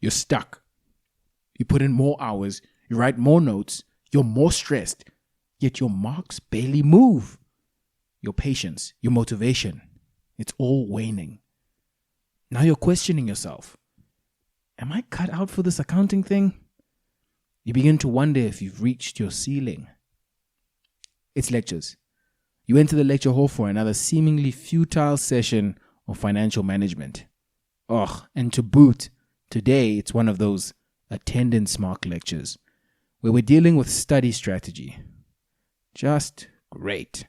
You're stuck. You put in more hours, you write more notes, you're more stressed, yet your marks barely move. Your patience, your motivation, it's all waning. Now you're questioning yourself. Am I cut out for this accounting thing? You begin to wonder if you've reached your ceiling. It's lectures. You enter the lecture hall for another seemingly futile session of financial management. And to boot, today it's one of those attendance mark lectures where we're dealing with study strategy. Just great.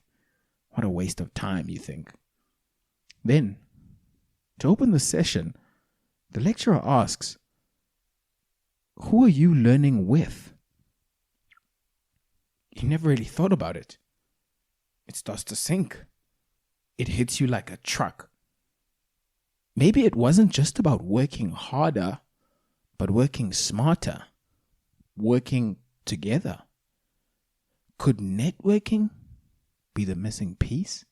What a waste of time, you think. Then, to open the session, the lecturer asks, who are you learning with? You never really thought about it. It starts to sink. It hits you like a truck. Maybe it wasn't just about working harder, but working smarter, working together. Could networking be the missing piece?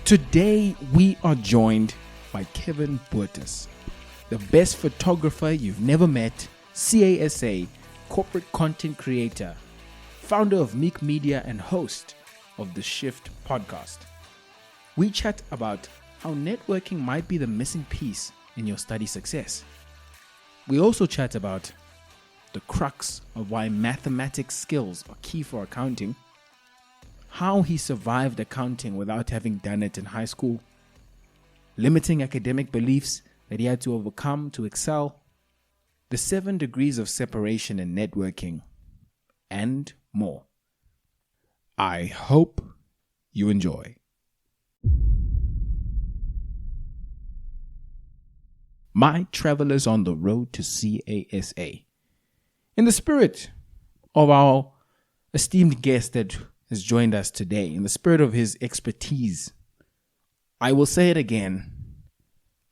Today, we are joined by Pt1, the best photographer you've never met, CASA, corporate content creator, founder of Meek Media and host of the Shift podcast. We chat about how networking might be the missing piece in your study success. We also chat about the crux of why mathematics skills are key for accounting, how he survived accounting without having done it in high school, limiting academic beliefs that he had to overcome to excel, the 7 degrees of separation in networking, and more. I hope you enjoy. My travelers on the road to CASA. In the spirit of our esteemed guest that has joined us today, in the spirit of his expertise, I will say it again.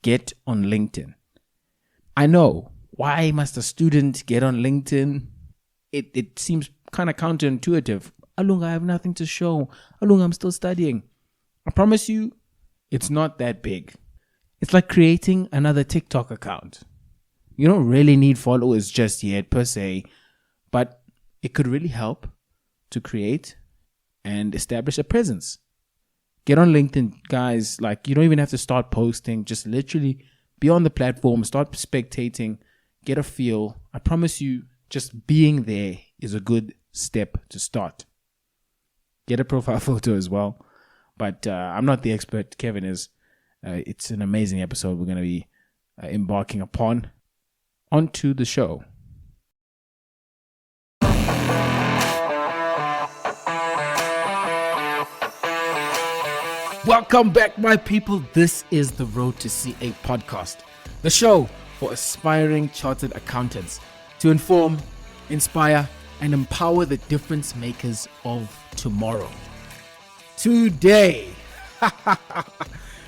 Get on LinkedIn. I know, why must a student get on LinkedIn? It seems kind of counterintuitive. Alung, I have nothing to show. Alung, I'm still studying. I promise you, it's not that big. It's like creating another TikTok account. You don't really need followers just yet per se, but it could really help to create and establish a presence. Get on LinkedIn, guys. Like, you don't even have to start posting. Just literally be on the platform, start spectating, get a feel. I promise you, just being there is a good step to start. Get a profile photo as well. But I'm not the expert. Kevin is. It's an amazing episode we're going to be embarking upon. On to the show. Welcome back, my people. This is the Road to CA podcast, the show for aspiring chartered accountants to inform, inspire, and empower the difference makers of tomorrow. Today,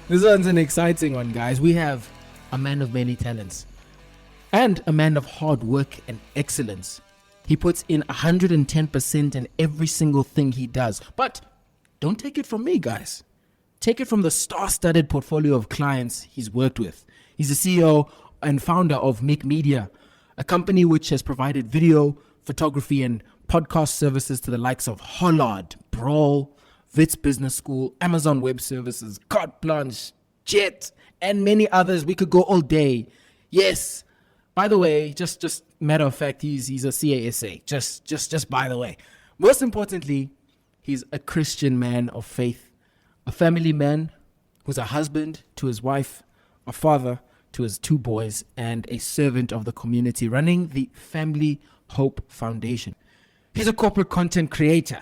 this one's an exciting one, guys. We have a man of many talents and a man of hard work and excellence. He puts in 110% in every single thing he does. But don't take it from me, guys. Take it from the star-studded portfolio of clients he's worked with. He's the CEO and founder of Meek Media, a company which has provided video, photography, and podcast services to the likes of Hollard, Brawl, Wits Business School, Amazon Web Services, Carte Blanche, Jet, and many others. We could go all day. Yes. By the way, just matter of fact, he's a CASA. Just by the way. Most importantly, he's a Christian man of faith, a family man who's a husband to his wife, a father to his 2 boys, and a servant of the community, running the Family Hope Foundation. He's a corporate content creator.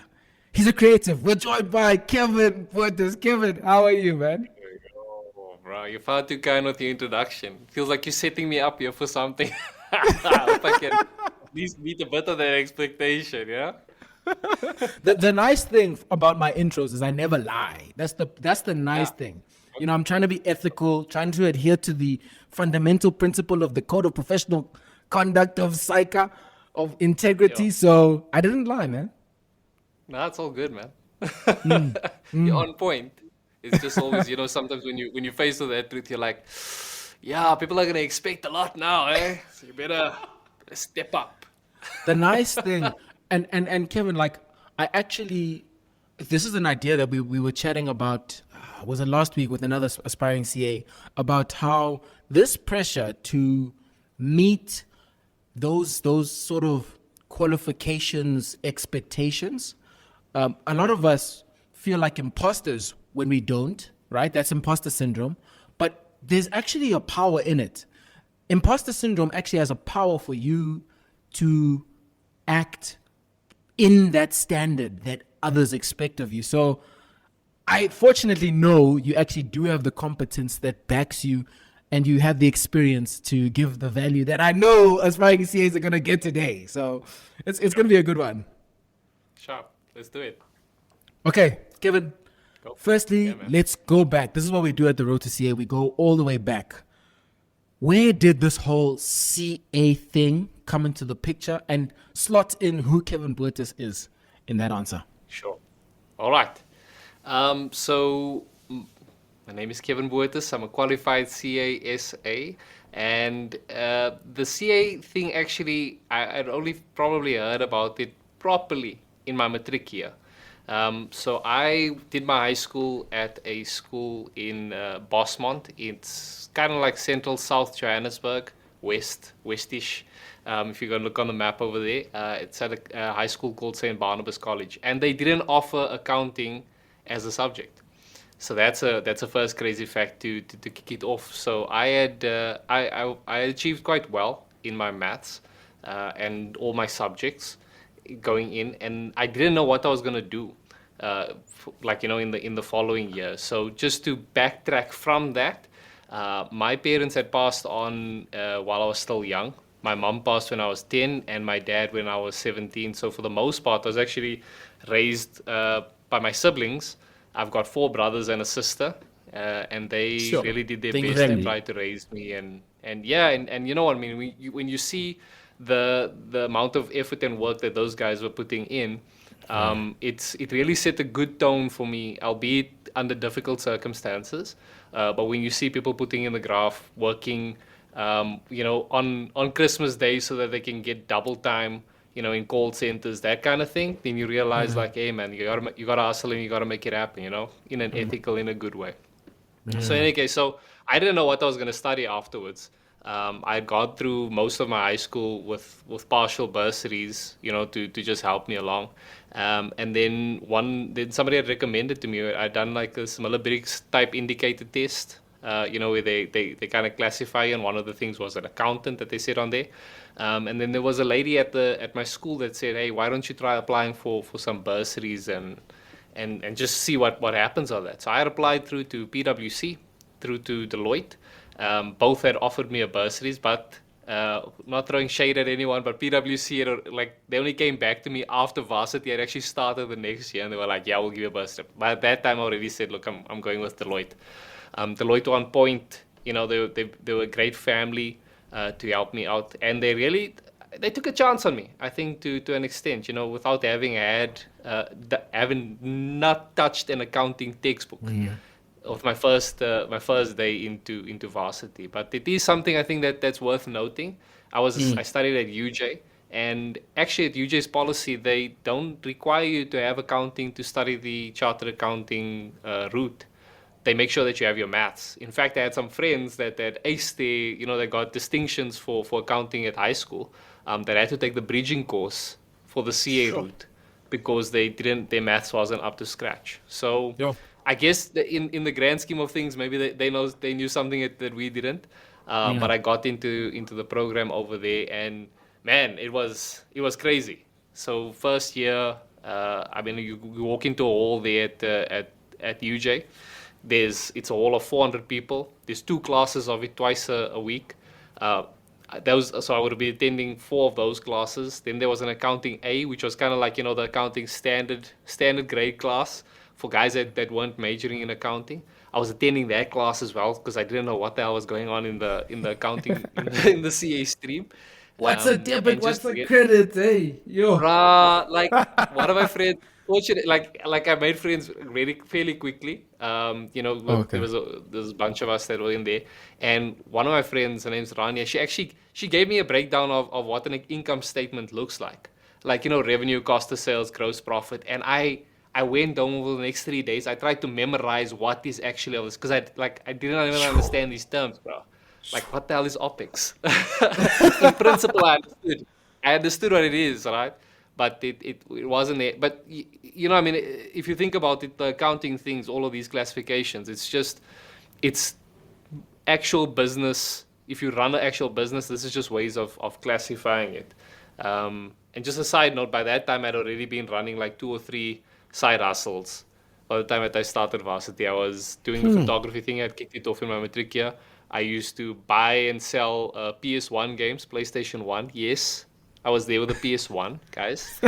He's a creative. We're joined by Pt1. Kevin, how are you, man? Oh, bro, you're far too kind with your introduction. Feels like you're setting me up here for something. I hope I can at least meet a bit of that expectation, yeah? The nice thing about my intros is I never lie. That's the nice thing. You know, I'm trying to be ethical, trying to adhere to the fundamental principle of the code of professional conduct of psycha, of integrity. Yeah. So I didn't lie, man. Nah, it's all good, man. You're on point. It's just always, sometimes when you face with that truth, you're like, yeah, people are gonna expect a lot now, eh? So you better step up. The nice thing, and Kevin, like, I actually, this is an idea that we were chatting about, was it last week with another aspiring CA, about how this pressure to meet those sort of qualifications, expectations, a lot of us feel like imposters when we don't, right? That's imposter syndrome. But there's actually a power in it. Imposter syndrome actually has a power for you to act in that standard that others expect of you. So I fortunately know you actually do have the competence that backs you, and you have the experience to give the value that I know aspiring CAs are going to get today. So it's going to be a good one. Sharp. Let's do it. Okay, Kevin, Go. firstly, Yeah, man. let's go back. This is what we do at the Road to CA. We go all the way back. Where did this whole CA thing come into the picture, and slot in who Kevin Buertis is in that answer? Sure. All right. So my name is Kevin Buertis. I'm a qualified CASA. And the CA thing, actually, I'd only probably heard about it properly in my matric year. So I did my high school at a school in Bosmont. It's kind of like central South Johannesburg, westish. If you go and look on the map over there, it's at a high school called St. Barnabas College, and they didn't offer accounting as a subject. So that's a first crazy fact to kick it off. So I achieved quite well in my maths and all my subjects going in, and I didn't know what I was gonna do, like in the following year. So just to backtrack from that, my parents had passed on while I was still young. My mom passed when I was 10, and my dad when I was 17. So for the most part, I was actually raised by my siblings. I've got 4 brothers and a sister, and they Sure. really did their Big best to family. try to raise me. And yeah, and you know what I mean. When you see the amount of effort and work that those guys were putting in, it really set a good tone for me, albeit under difficult circumstances. But when you see people putting in the graft, working, on Christmas Day so that they can get double time, in call centers, that kind of thing, then you realize like, hey man, you gotta hustle and you gotta make it happen, in an ethical, in a good way. So in any case, so I didn't know what I was going to study afterwards. I had gone through most of my high school with partial bursaries, to just help me along. And then somebody had recommended to me, I'd done like this Miller-Briggs type indicator test, where they kind of classify, and one of the things was an accountant that they said on there. And then there was a lady at my school that said, hey, why don't you try applying for some bursaries and just see what happens on that. So I had applied through to PwC, through to Deloitte. Both had offered me a bursaries, but not throwing shade at anyone, but PwC they only came back to me after varsity had actually started the next year, and they were like, yeah, we'll give you a bursary. But at that time I already said, look, I'm going with Deloitte. Deloitte, on point, they were a great family to help me out, and they took a chance on me, I think, to an extent, without having having not touched an accounting textbook of my first day into varsity. But it is something I think that's worth noting. I studied at UJ, and actually at UJ's policy, they don't require you to have accounting to study the chartered accounting route. They make sure that you have your maths. In fact, I had some friends that aced they got distinctions for accounting at high school, that had to take the bridging course for the CA route because their maths wasn't up to scratch. So Yo. I guess in the grand scheme of things, maybe they knew something that we didn't. But I got into the program over there, and man, it was crazy. So first year, you walk into a hall there at UJ. It's a hall of 400 people. There's 2 classes of it twice a week. So I would be attending 4 of those classes. Then there was an accounting A, which was kind of like the accounting standard grade class for guys that weren't majoring in accounting. I was attending that class as well because I didn't know what the hell was going on in the accounting in the CA stream. What's a debit? And What's just a credit? Hey, yo. like one of my friends fortunate, like I made friends fairly quickly. There Okay. was a bunch of us that were in there, and one of my friends, her name's Rania. She gave me a breakdown of what an income statement looks like revenue, cost of sales, gross profit, and I went down over the next 3 days. I tried to memorize what is actually all this because I didn't even understand these terms, bro. Like, what the hell is OpEx? In principle, I understood. I understood what it is, right? But it wasn't it. But I mean, if you think about it, the accounting things, all of these classifications, it's actual business. If you run an actual business, this is just ways of classifying it. And just a side note, by that time, I'd already been running like 2 or 3 side hustles. By the time that I started varsity, I was doing the photography thing. I kicked it off in my matric year. I used to buy and sell PS1 games, PlayStation 1. Yes, I was there with the PS1, guys.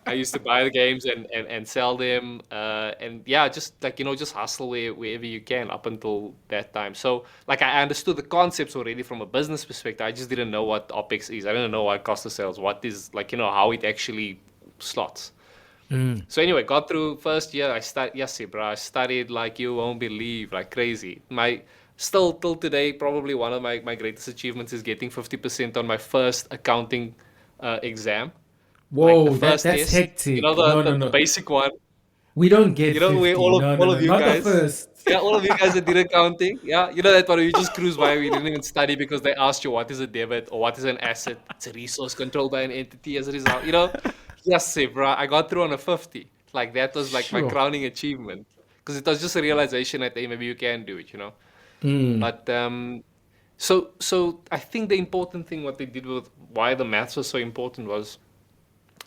I used to buy the games and sell them. And yeah, just just hustle wherever you can up until that time. So, like, I understood the concepts already from a business perspective. I just didn't know what OpEx is. I didn't know what cost of sales, what is, how it actually slots. So anyway, got through first year. Yes, bro. I studied like you won't believe, like crazy. Still till today, probably one of my greatest achievements is getting 50% on my first accounting exam. Like the Whoa, first that's test, hectic. No, no, the no. basic one. We don't get Where 50. No, no, all no. of you Not the guys, first. yeah, all of you guys that did accounting, yeah, that one where you just cruise by, you didn't even study because they asked you what is a debit or what is an asset. It's a resource controlled by an entity as a result. Yes, bro, I got through on a 50. Like that was like my Sure. crowning achievement because it was just a realization that hey, maybe you can do it. But so I think the important thing what they did with why the maths was so important was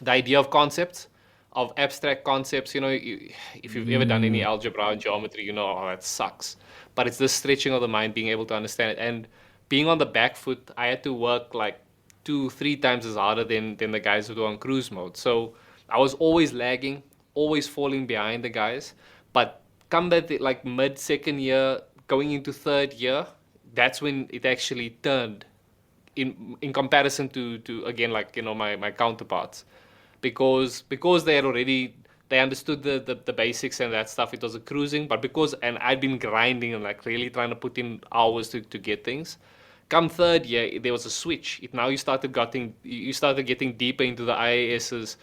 the idea of concepts, of abstract concepts. If you've ever done any algebra or geometry, oh, that sucks. But it's the stretching of the mind, being able to understand it. And being on the back foot, I had to work like 2, 3 times as harder than the guys who were on cruise mode. So I was always lagging, always falling behind the guys. But come that like mid second year, going into third year, that's when it actually turned in comparison to again like my counterparts because they understood the basics and that stuff. It was a cruising, but because and I'd been grinding and like really trying to put in hours to get things. Come third year, there was a switch. You started getting deeper into the IASs,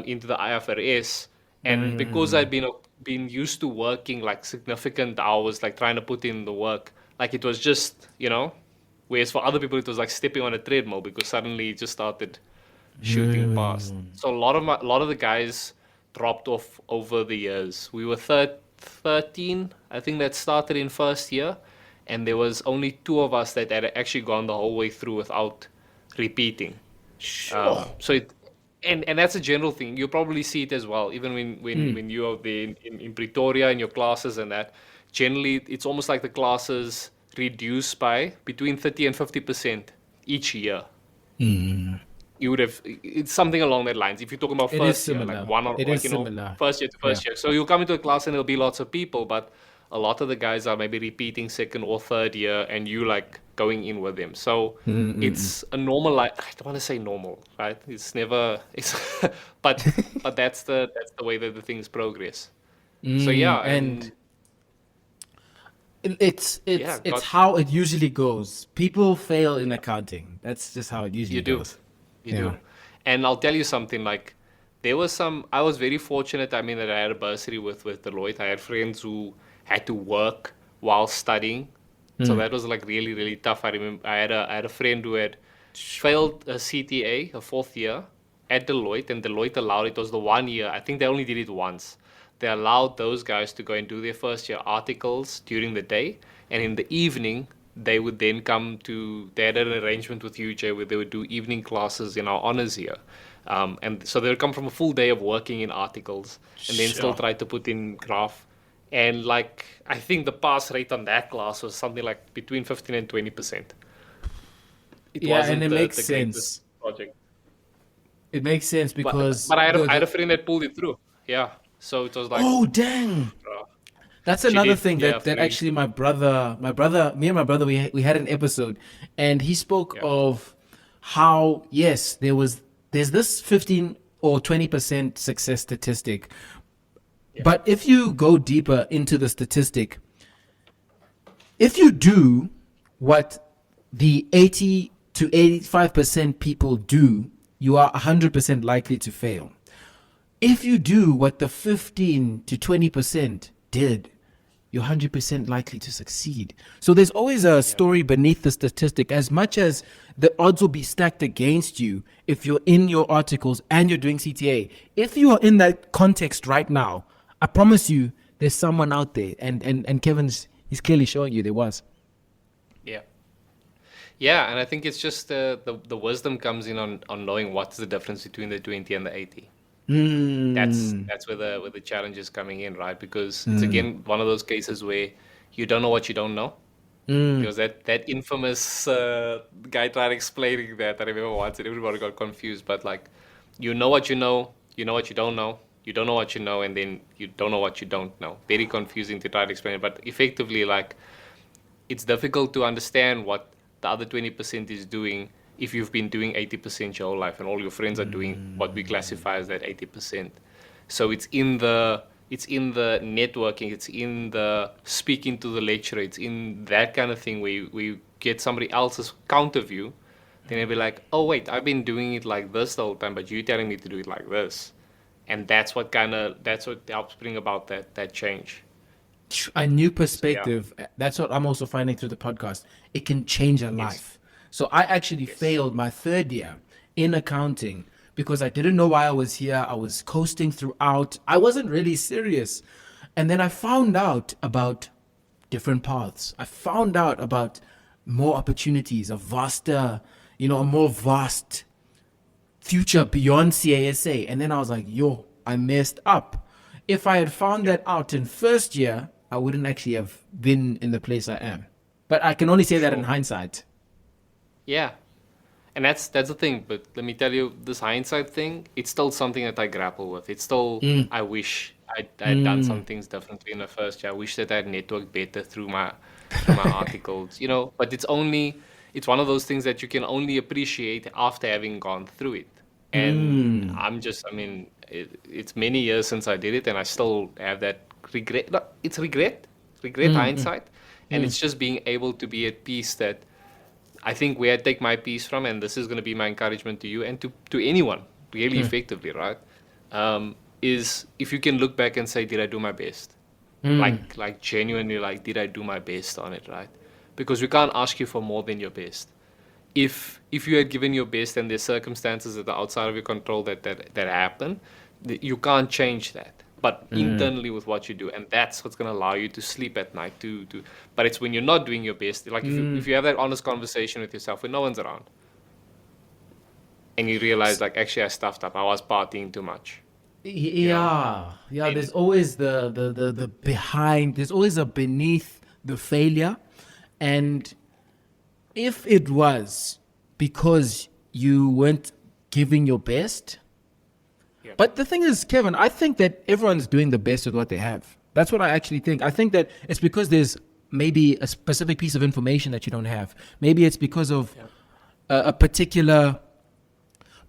into the IFRS, and because I'd been used to working like significant hours, like trying to put in the work, like it was just whereas for other people it was like stepping on a treadmill because suddenly it just started shooting past. So a lot of the guys dropped off over the years. We were 13, I think, that started in first year, and there was only 2 of us that had actually gone the whole way through without repeating. Sure. So it and that's a general thing. You'll probably see it as well, even when you're out there in Pretoria in your classes and that. Generally, it's almost like the classes reduce by between 30 and 50% each year. You would have it's something along that lines. If you're talking about It is first year, like similar. one or It like is similar. first year to Yeah. first year. So you'll come into a class and there'll be lots of people, but a lot of the guys are maybe repeating second or third year, and you like going in with them. So it's a normal. I don't want to say normal, right? It's never. It's but that's the way that the things progress. So yeah, And and it's yeah, it's it's got how it usually goes. People fail in accounting. That's just how it you usually do. goes. You Yeah. do. And I'll tell you something, like I was very fortunate, I mean, that I had a bursary with Deloitte. I had friends who had to work while studying. So that was like really, really tough. I remember I had a friend who had failed a CTA, a fourth year at Deloitte, and Deloitte allowed it was the 1 year. I think they only did it once. They allowed those guys to go and do their first year articles during the day, and in the evening they would then they had an arrangement with UJ where they would do evening classes in our honors year. And so they would come from a full day of working in articles and then still Sure. try to put in graph. And like I think the pass rate on that class was something like between 15 and 20%. It Yeah, and wasn't it makes the greatest sense. project. It makes sense But because I had a friend that pulled it through. Yeah. So it was like, oh dang. uh, That's she another did, thing yeah, that fluent. actually me and my brother, we had an episode, and he spoke Yeah. of how yes, there's this 15 or 20% success statistic, Yeah. But if you go deeper into the statistic, if you do what the 80 to 85% people do, you are 100% likely to fail. If you do what the 15 to 20% did, you're 100% likely to succeed. So there's always a story beneath the statistic. As much as the odds will be stacked against you if you're in your articles and you're doing CTA, if you are in that context right now, I promise you there's someone out there. And Kevin's, he's clearly showing you there was. Yeah. Yeah, and I think it's just the wisdom comes in on knowing what's the difference between the 20 and the 80. That's where the challenge is coming in, right? Because it's again one of those cases where you don't know what you don't know. Because that infamous guy tried explaining that. I remember once, and everybody got confused. But like, you know what you know what you don't know, you don't know what you know, and then you don't know what you don't know. Very confusing to try to explain it. But effectively, like, it's difficult to understand what the other 20% is doing if you've been doing 80% your whole life and all your friends are doing what we classify as that 80%. So it's in the networking, it's in the speaking to the lecturer, it's in that kind of thing where you get somebody else's counter view, then they'll be like, oh wait, I've been doing it like this the whole time, but you're telling me to do it like this. And that's what helps bring about that change. A new So yeah. perspective. That's what I'm also finding through the podcast. It can change a life. So I actually failed my third year in accounting because I didn't know why I was here. I was coasting throughout. I wasn't really serious. And then I found out about different paths. I found out about more opportunities, a vaster, a more vast future beyond CASA. And then I was like, yo, I messed up. If I had found that out in first year, I wouldn't actually have been in the place I am. But I can only say that in hindsight. Yeah. And that's the thing, but let me tell you, this hindsight thing, it's still something that I grapple with. It's still, I wish I'd done some things differently in the first year. I wish that I'd networked better through my articles, but it's one of those things that you can only appreciate after having gone through it. And it's many years since I did it, and I still have that regret. No, it's regret, hindsight, and it's just being able to be at peace that I think where I take my peace from, and this is going to be my encouragement to you and to anyone, really effectively, right? Is if you can look back and say, did I do my best? Like genuinely, like, did I do my best on it, right? Because we can't ask you for more than your best. If you had given your best and there's circumstances that are outside of your control that happen, you can't change that. But internally with what you do, and that's what's going to allow you to sleep at night. But it's when you're not doing your best, like if you have that honest conversation with yourself when no one's around, and you realize like actually I stuffed up, I was partying too much. Yeah. There's always the behind. There's always a beneath the failure, and if it was because you weren't giving your best. But the thing is, Kevin, I think that everyone's doing the best with what they have. That's what I actually think. I think that it's because there's maybe a specific piece of information that you don't have. Maybe it's because of a particular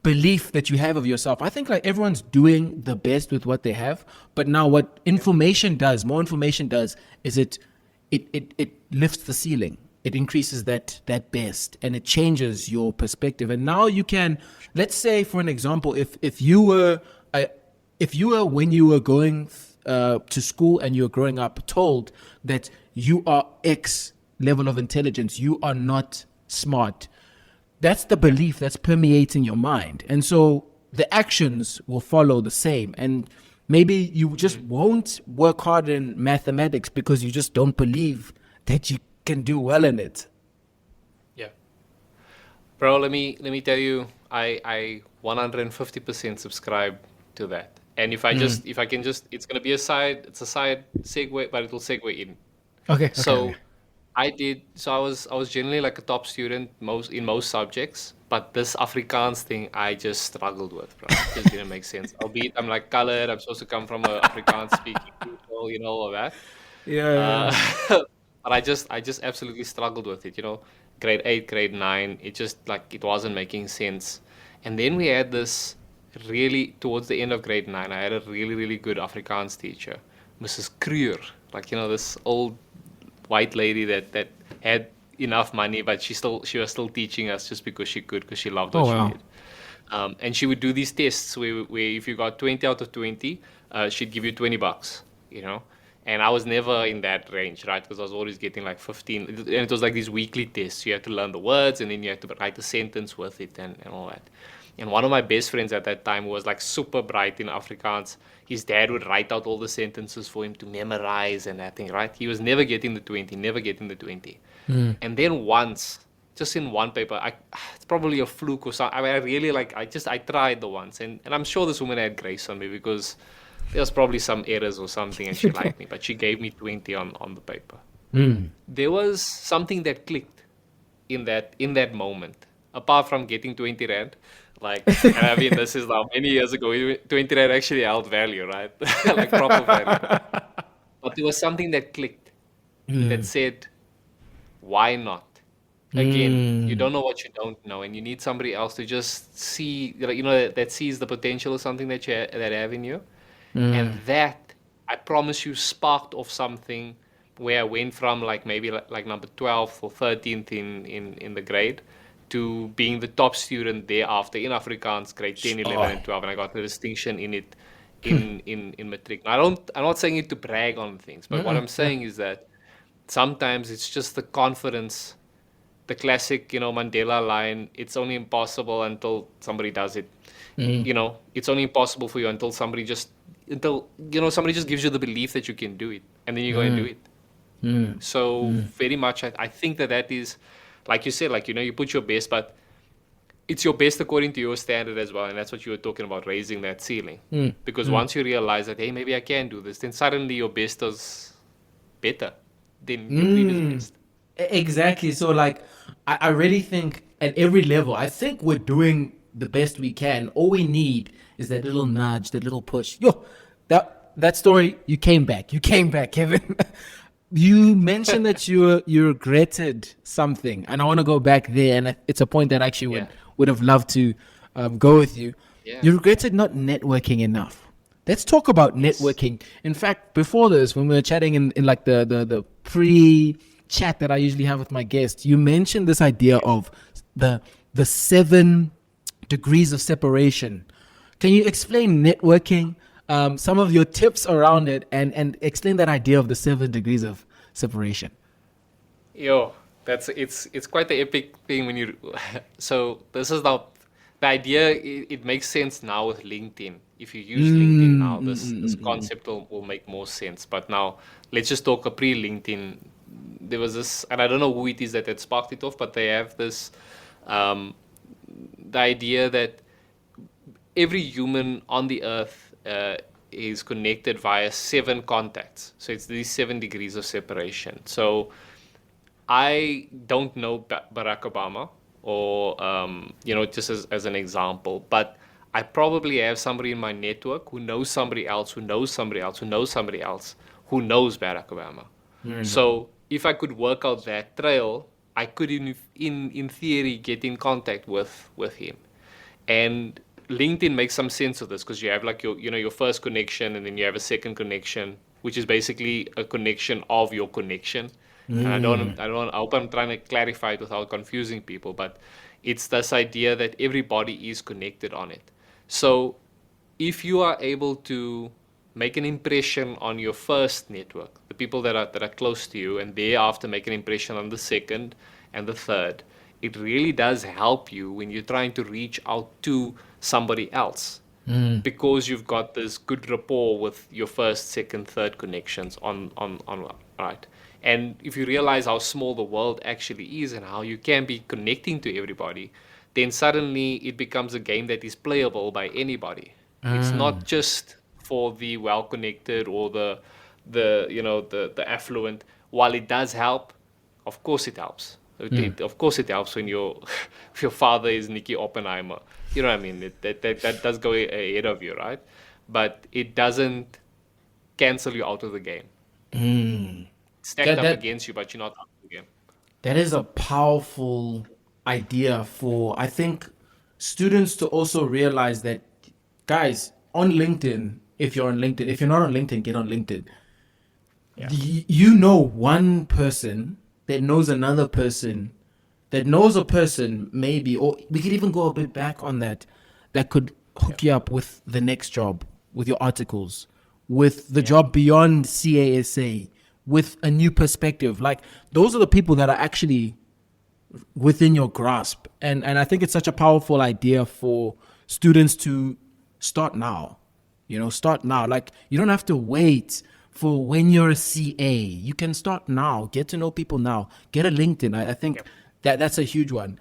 belief that you have of yourself. I think like everyone's doing the best with what they have. But now what more information does, is it lifts the ceiling. It increases that best, and it changes your perspective. And now you can, let's say, for an example, if you were when you were going to school and you were growing up told that you are X level of intelligence, you are not smart. That's the belief that's permeating your mind, and so the actions will follow the same. And maybe you just won't work hard in mathematics because you just don't believe that you can do well in it. Yeah, bro. Let me tell you, I 150% subscribe to that. And if I can just, it's gonna be a side segue, but it will segue in. Okay. So I was generally like a top student in most subjects, but this Afrikaans thing I just struggled with, bro. It just didn't make sense. Albeit I'm like colored, I'm supposed to come from a Afrikaans speaking people, all of that. Yeah. But I just absolutely struggled with it, grade 8, grade 9, it just like it wasn't making sense. And then we had this really towards the end of grade 9, I had a really, really good Afrikaans teacher, Mrs. Kruger. Like, this old white lady that had enough money, but she was still teaching us just because she could, because she loved Oh what she wow. did. And she would do these tests where if you got 20 out of 20, she'd give you $20, you know. And I was never in that range, right? Because I was always getting like 15. And it was like these weekly tests. You had to learn the words and then you had to write a sentence with it and all that. And one of my best friends at that time was like super bright in Afrikaans. His dad would write out all the sentences for him to memorize and that thing, right? He was never getting the 20, never getting the 20. And then once, just in one paper, it's probably a fluke or something. I mean, I really like, I tried the once. And I'm sure this woman had grace on me because there was probably some errors or something and she liked me, but she gave me 20 on the paper. There was something that clicked in that moment, apart from getting 20 rand. Like, and I mean, this is now many years ago. 20 rand actually held value, right? Like proper value. But there was something that clicked that said, why not? Again, you don't know what you don't know, and you need somebody else to just see, that sees the potential of something that have in you. And that, I promise you, sparked off something where I went from like maybe like number 12th or 13th in the grade to being the top student thereafter in Afrikaans, grade 10, 11, and 12, and I got the distinction in it in matric. Now, I'm not saying it to brag on things, but what I'm saying is that sometimes it's just the confidence, the classic, Mandela line, it's only impossible until somebody does it. It's only impossible for you until somebody just gives you the belief that you can do it, and then you go and do it. So very much, I think that is, like you said, like, you put your best, but it's your best according to your standard as well. And that's what you were talking about, raising that ceiling. Because once you realize that, hey, maybe I can do this, then suddenly your best is better than your previous best. Exactly. So like I really think at every level, I think we're doing the best we can. All we need is that little nudge, that little push. Yo, that story, you came back. You came back, Kevin. You mentioned that you regretted something, and I want to go back there, and it's a point that I actually would have loved to go with you. Yeah. You regretted not networking enough. Let's talk about networking. In fact, before this, when we were chatting in like the pre-chat that I usually have with my guests, you mentioned this idea of the 7 degrees of separation. Can you explain networking, some of your tips around it, and explain that idea of the 7 degrees of separation? Yo, it's quite the epic thing when you. So this is now the idea. It makes sense now with LinkedIn. If you use LinkedIn now, this concept will make more sense. But now let's just talk a pre-LinkedIn. There was this, and I don't know who it is that sparked it off, but they have this, the idea that every human on the earth is connected via 7 contacts. So it's these 7 degrees of separation. So I don't know Barack Obama, or just as an example, but I probably have somebody in my network who knows somebody else, who knows somebody else, who knows somebody else, who knows Barack Obama. So if I could work out that trail, I could in theory get in contact with him. And LinkedIn makes some sense of this because you have like your first connection, and then you have a second connection, which is basically a connection of your connection. And I hope I'm trying to clarify it without confusing people, but it's this idea that everybody is connected on it. So if you are able to make an impression on your first network, the people that are close to you, and thereafter make an impression on the second and the third, it really does help you when you're trying to reach out to somebody else, because you've got this good rapport with your first, second, third connections on right. And if you realize how small the world actually is and how you can be connecting to everybody, then suddenly it becomes a game that is playable by anybody. It's not just for the well-connected or the affluent. While it does help, of course it helps. Of course it helps when if your father is Nicky Oppenheimer. You know what I mean? That does go ahead of you, right? But it doesn't cancel you out of the game. Stacked up against you, but you're not out of the game. That is a powerful idea for, I think, students to also realize that Guys, on LinkedIn, if you're on LinkedIn, if you're not on LinkedIn, get on LinkedIn. Yeah. You know one person that knows another person that knows a person, maybe, or we could even go a bit back on that, that could Yeah. hook you up with the next job, with your articles, with the Yeah. job beyond CASA, with a new perspective. Like, those are the people that are actually within your grasp. And I think it's such a powerful idea for students to start now. Start now. Like, you don't have to wait for when you're a CA. You can start now. Get to know people now. Get a LinkedIn. I think Yep. that's a huge one.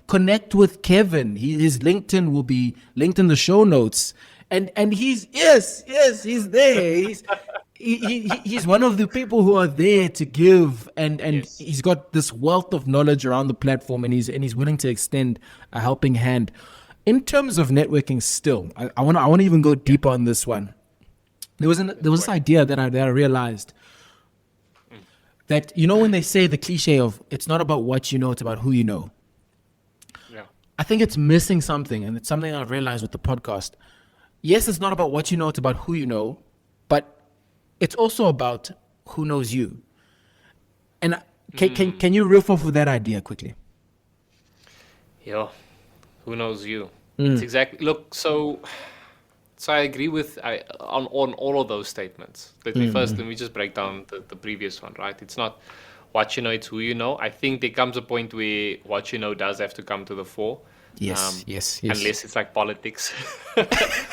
Connect with Kevin. His LinkedIn will be linked in the show notes. And he's he's there. He's one of the people who are there to give, and Yes. he's got this wealth of knowledge around the platform, and he's willing to extend a helping hand. In terms of networking, still, I want to even go deeper on this one. There was this Right. idea that I realized that, when they say the cliche of it's not about what you know, it's about who you know. Yeah. I think it's missing something, and it's something I've realized with the podcast. Yes, it's not about what you know, it's about who you know, but it's also about who knows you. And can you riff off with that idea quickly? Yeah. Who knows you? It's exactly. Look, so I agree with on all of those statements. Let me just break down the previous one, right? It's not what you know, it's who you know. I think there comes a point where what you know does have to come to the fore. Yes, yes, yes. Unless it's like politics.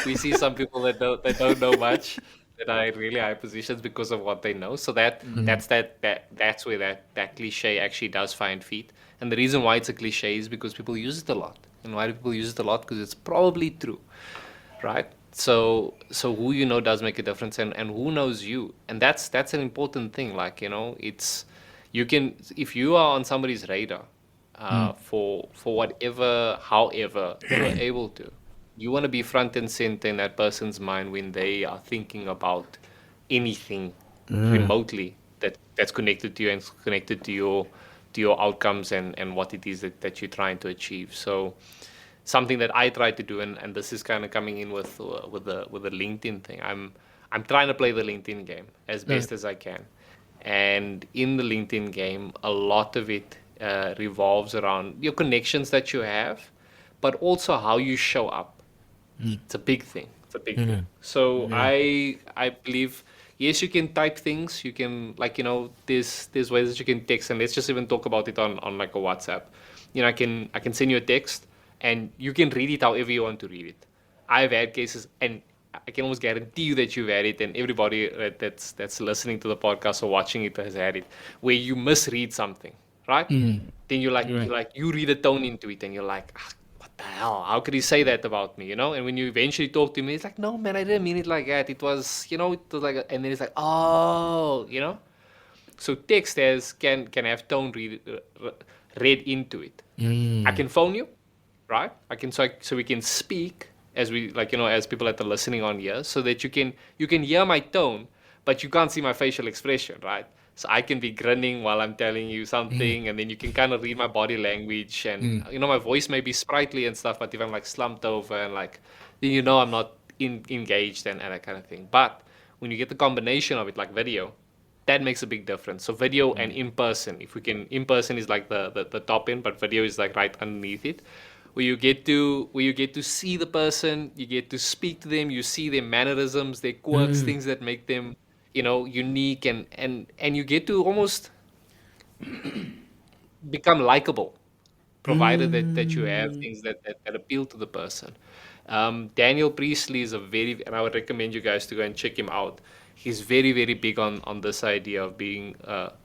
We see some people that don't know much, that are in really high positions because of what they know. So that's where that cliche actually does find feet. And the reason why it's a cliche is because people use it a lot. And why do people use it a lot? Because it's probably true, right? So who you know does make a difference, and who knows you, and that's an important thing. Like, it's, you can, if you are on somebody's radar, for whatever, however you are able to, you want to be front and center in that person's mind when they are thinking about anything remotely that's connected to you and connected to your outcomes, and what it is that you're trying to achieve. So something that I try to do, and this is kind of coming in with the LinkedIn thing. I'm trying to play the LinkedIn game as Mm. best as I can, and in the LinkedIn game, a lot of it revolves around your connections that you have, but also how you show up. It's a big thing. It's a big thing. So I believe, yes, you can type things. You can, like, there's ways that you can text, and let's just even talk about it on like a WhatsApp. I can send you a text, and you can read it however you want to read it. I've had cases, and I can almost guarantee you that you've had it, and everybody that's listening to the podcast or watching it has had it, where you misread something, right? Then you read a tone into it, and you're like, what the hell? How could he say that about me? And when you eventually talk to me, it's like, no, man, I didn't mean it like that. It was, it was like, and then it's like, oh. So text can have tone read into it. I can phone you, right? I can, so we can speak as we, like, as people that are listening on here, so that you can hear my tone, but you can't see my facial expression, right? So I can be grinning while I'm telling you something, and then you can kind of read my body language, and my voice may be sprightly and stuff, but if I'm like slumped over and like, then I'm not engaged, and that kind of thing. But when you get the combination of it, like video, that makes a big difference. So video and in person, if we can, in person is like the top end, but video is like right underneath it, where you get to see the person, you get to speak to them, you see their mannerisms, their quirks, things that make them, unique, and you get to almost become likable, provided that you have things that appeal to the person. Daniel Priestley is and I would recommend you guys to go and check him out. He's very, very big on this idea of being,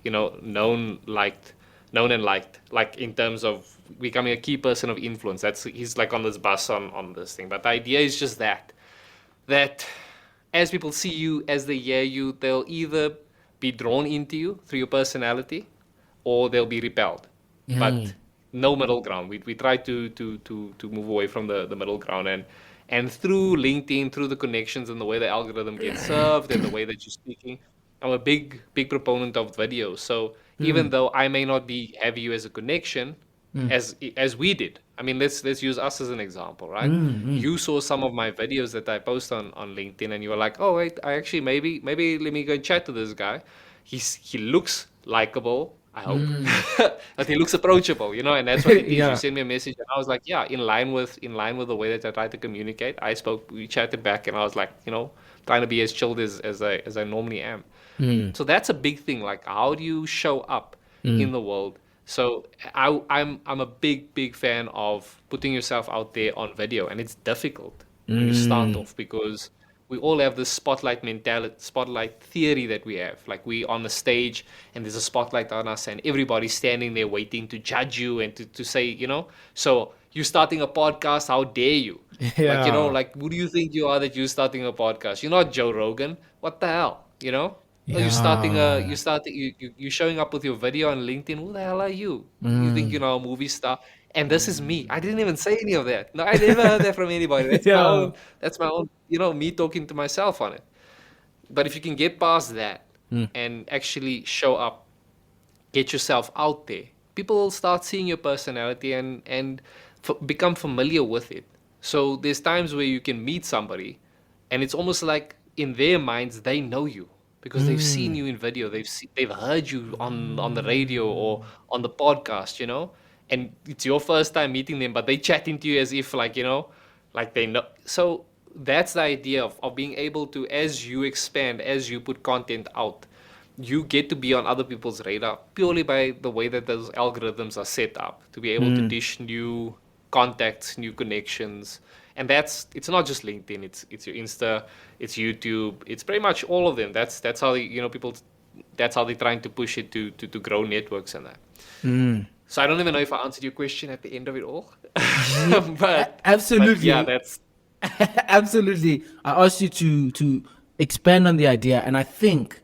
known and liked, like in terms of becoming a key person of influence. He's like on this bus on this thing. But the idea is just that as people see you, as they hear you, they'll either be drawn into you through your personality, or they'll be repelled. But no middle ground. We try to move away from the middle ground, and through LinkedIn, through the connections and the way the algorithm gets served and the way that you're speaking, I'm a big proponent of video. So even though I may not have you as a connection, as we did. I mean, let's use us as an example, right? You saw some of my videos that I post on LinkedIn, and you were like, "Oh wait, I actually maybe let me go and chat to this guy. He looks likable. I hope, but he looks approachable, you know." And that's what it is. You Yeah. send me a message, and I was like, "Yeah, in line with the way that I tried to communicate." We chatted back, and I was like, trying to be as chilled as I normally am. So that's a big thing. Like, how do you show up in the world? So I'm a big fan of putting yourself out there on video, and it's difficult when you start off because we all have this spotlight mentality, spotlight theory that we have. Like, we on the stage, and there's a spotlight on us, and everybody's standing there waiting to judge you and to say, So you're starting a podcast. How dare you? Like, Yeah. like, who do you think you are that you're starting a podcast? You're not Joe Rogan. What the hell? Oh, Yeah. you're showing up with your video on LinkedIn. Who the hell are you? You think you know a movie star? And this is me. I didn't even say any of that. No, I never heard that from anybody. That's my Yeah. own. That's my own. Me talking to myself on it. But if you can get past that and actually show up, get yourself out there, people will start seeing your personality and become familiar with it. So there's times where you can meet somebody, and it's almost like in their minds they know you because they've seen you in video, they've heard you on the radio or on the podcast, and it's your first time meeting them, but they chatting to you as if like they know. So that's the idea of being able to, as you expand, as you put content out, you get to be on other people's radar purely by the way that those algorithms are set up to be able to dish new contacts, new connections. And it's not just LinkedIn, it's your Insta, it's YouTube, it's pretty much all of them. That's how people, that's how they're trying to push it to grow networks and that. So I don't even know if I answered your question at the end of it all. but yeah, Absolutely. that's Absolutely. I asked you to expand on the idea, and I think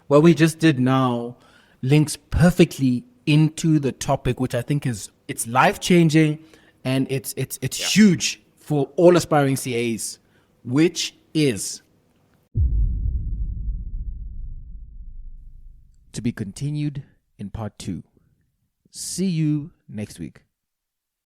what we just did now links perfectly into the topic, which I think it's life changing, and it's yeah. huge for all aspiring CAs, which is to be continued in part 2. See you next week.